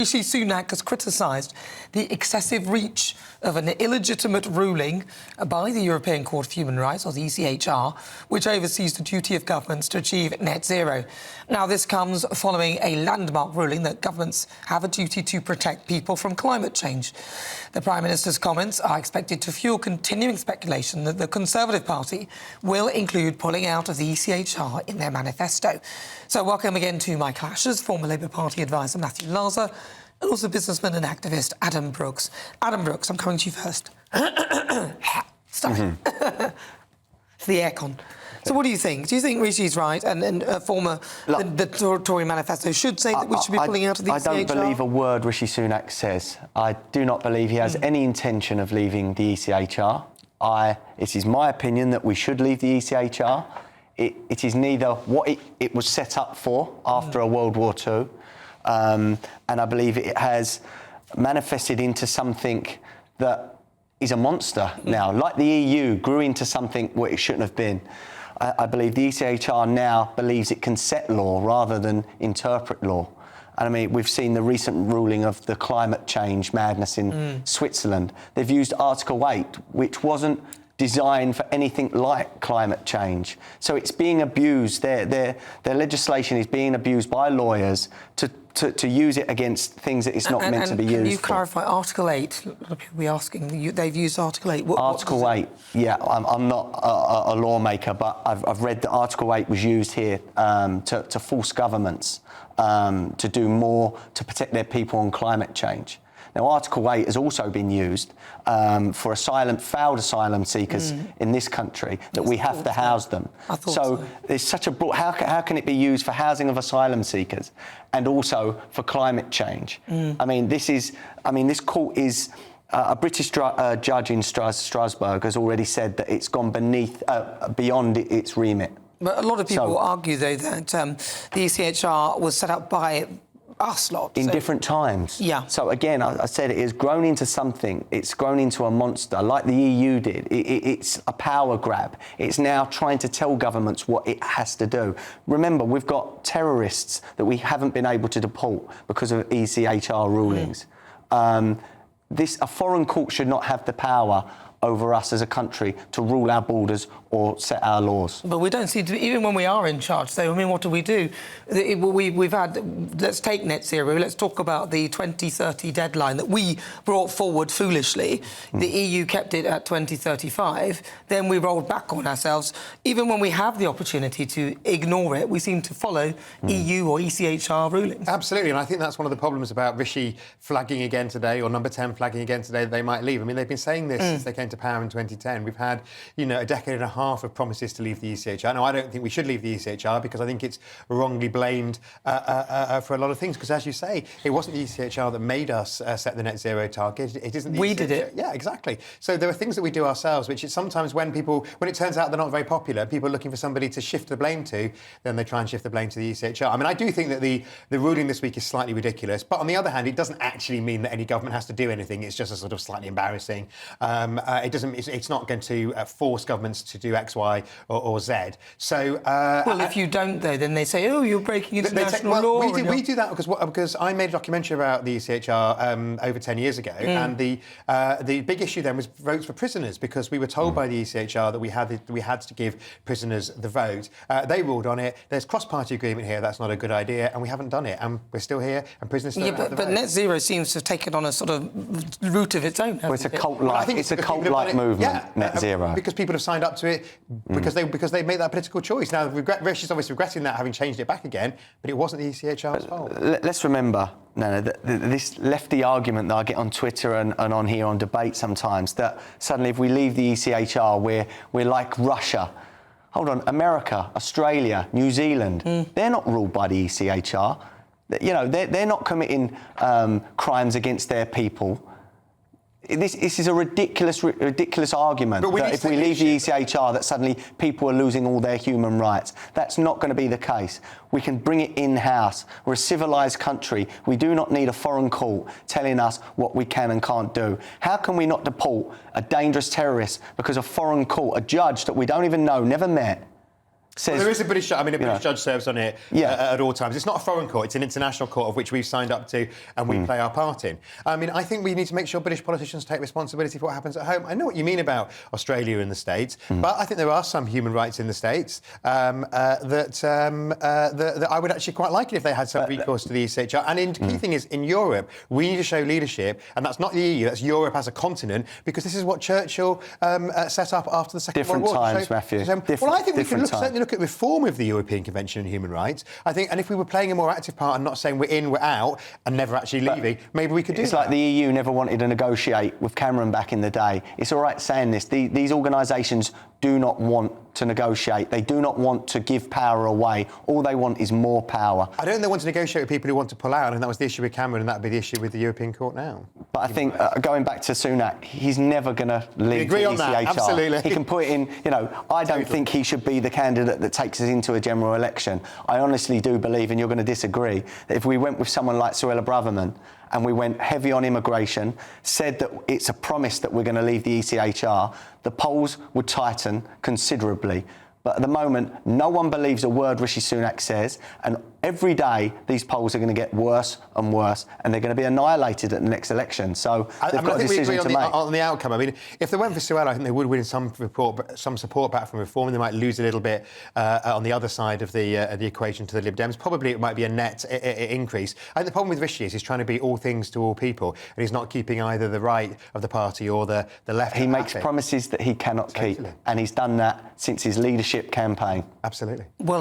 Rishi Sunak has criticised the excessive reach of an illegitimate ruling by the European Court of Human Rights, or the ECHR, which oversees the duty of governments to achieve net zero. Now, this comes following a landmark ruling that governments have a duty to protect people from climate change. The Prime Minister's comments are expected to fuel continuing speculation that the Conservative Party will include pulling out of the ECHR in their manifesto. So welcome again to my clashes, former Labour Party advisor Matthew Larser, and also businessman and activist Adam Brooks. Adam Brooks, I'm coming to you first. Sorry. It's the aircon. So what do you think? Do you think Rishi's right and the Tory manifesto should say that we should be pulling out of the ECHR? I don't believe a word Rishi Sunak says. I do not believe he has any intention of leaving the ECHR. It is my opinion that we should leave the ECHR. It is neither what it was set up for after a World War II, and I believe it has manifested into something that is a monster now. Like the EU grew into something what it shouldn't have been. I believe the ECHR now believes it can set law rather than interpret law. And I mean, we've seen the recent ruling of the climate change madness in Switzerland. They've used Article 8, which wasn't designed for anything like climate change. So it's being abused. Their legislation is being abused by lawyers to use it against things that it's not meant to be used for. Can you clarify Article 8? A lot of people will be asking. They've used Article 8. Article 8, yeah, I'm not a lawmaker, but I've read that Article 8 was used here to force governments to do more to protect their people on climate change. Now, Article 8 has also been used for failed asylum seekers in this country, that we have to house them. So there's such a broad... How can it be used for housing of asylum seekers and also for climate change? I mean, this court is... a British judge in Strasbourg has already said that it's gone beyond its remit. But a lot of people argue, though, that the ECHR was set up by us lot. In different times. Yeah. So again, I said it has grown into something. It's grown into a monster, like the EU did. It's a power grab. It's now trying to tell governments what it has to do. Remember, we've got terrorists that we haven't been able to deport because of ECHR rulings. A foreign court should not have the power over us as a country to rule our borders or set our laws. But we don't seem to, even when we are in charge, so, I mean, what do? We've had, let's take net zero, let's talk about the 2030 deadline that we brought forward foolishly. The EU kept it at 2035, then we rolled back on ourselves. Even when we have the opportunity to ignore it, we seem to follow EU or ECHR rulings. Absolutely, and I think that's one of the problems about Rishi flagging again today, or Number 10 flagging again today, that they might leave. I mean, they've been saying this since they came to power in 2010. We've had, a decade and a half of promises to leave the ECHR. Now, I don't think we should leave the ECHR because I think it's wrongly blamed for a lot of things. Because, as you say, it wasn't the ECHR that made us set the net zero target. It isn't the We ECHR. did it. Yeah, exactly. So there are things that we do ourselves, which is sometimes when it turns out they're not very popular, people are looking for somebody to shift the blame to, then they try and shift the blame to the ECHR. I mean, I do think that the ruling this week is slightly ridiculous, but on the other hand, it doesn't actually mean that any government has to do anything. It's just a sort of slightly embarrassing. It's not going to force governments to do X, Y, or Z. So, well, if you don't, though, then they say, "Oh, you're breaking international law." We do that because I made a documentary about the ECHR over 10 years ago, and the big issue then was votes for prisoners, because we were told by the ECHR that we had to give prisoners the vote. They ruled on it. There's cross-party agreement here. That's not a good idea, and we haven't done it, and we're still here, and prisoners still have the vote. But net zero seems to have taken on a sort of route of its own. Well, it's a cult-like movement, net zero. Because people have signed up to it because they made that political choice. Now, Rishi's obviously regretting that, having changed it back again, but it wasn't the ECHR's fault. Let's remember, this lefty argument that I get on Twitter and on here on debate sometimes, that suddenly if we leave the ECHR, we're like Russia. Hold on, America, Australia, New Zealand, they're not ruled by the ECHR. They're not committing crimes against their people. This is a ridiculous argument that if we leave the ECHR, that suddenly people are losing all their human rights. That's not going to be the case. We can bring it in-house. We're a civilised country. We do not need a foreign court telling us what we can and can't do. How can we not deport a dangerous terrorist because a foreign court, a judge that we don't even know, never met, says... Well, there is a British judge serves on it at all times. It's not a foreign court, it's an international court of which we've signed up to and we play our part in. I mean, I think we need to make sure British politicians take responsibility for what happens at home. I know what you mean about Australia and the States, but I think there are some human rights in the States that I would actually quite like it if they had some recourse to the ECHR. And the key thing is, in Europe, we need to show leadership, and that's not the EU, that's Europe as a continent, because this is what Churchill set up after the Second World War. Different times, Matthew. Well, I think we can certainly look at reform of the European Convention on Human Rights. I think, and if we were playing a more active part and not saying we're in, we're out, and never actually leaving, maybe we could do that. It's like the EU never wanted to negotiate with Cameron back in the day. It's all right saying this. These organisations do not want to negotiate. They do not want to give power away. All they want is more power. I don't think they want to negotiate with people who want to pull out, and that was the issue with Cameron, and that would be the issue with the European Court now. But I think, going back to Sunak, he's never going to leave the ECHR. That, absolutely. He can put it in, I don't think he should be the candidate that takes us into a general election. I honestly do believe, and you're going to disagree, that if we went with someone like Suella Braverman and we went heavy on immigration, said that it's a promise that we're going to leave the ECHR, the polls would tighten considerably. But at the moment, no one believes a word Rishi Sunak says, and every day these polls are going to get worse and worse, and they're going to be annihilated at the next election. So they've got a decision to make. On the outcome. I mean, if they went for Suella, I think they would win some support back from reform, and they might lose a little bit on the other side of the equation to the Lib Dems. Probably it might be a net increase. I think the problem with Rishi is he's trying to be all things to all people, and he's not keeping either the right of the party or the left. He makes promises that he cannot keep, and he's done that since his leadership campaign. Absolutely. Well,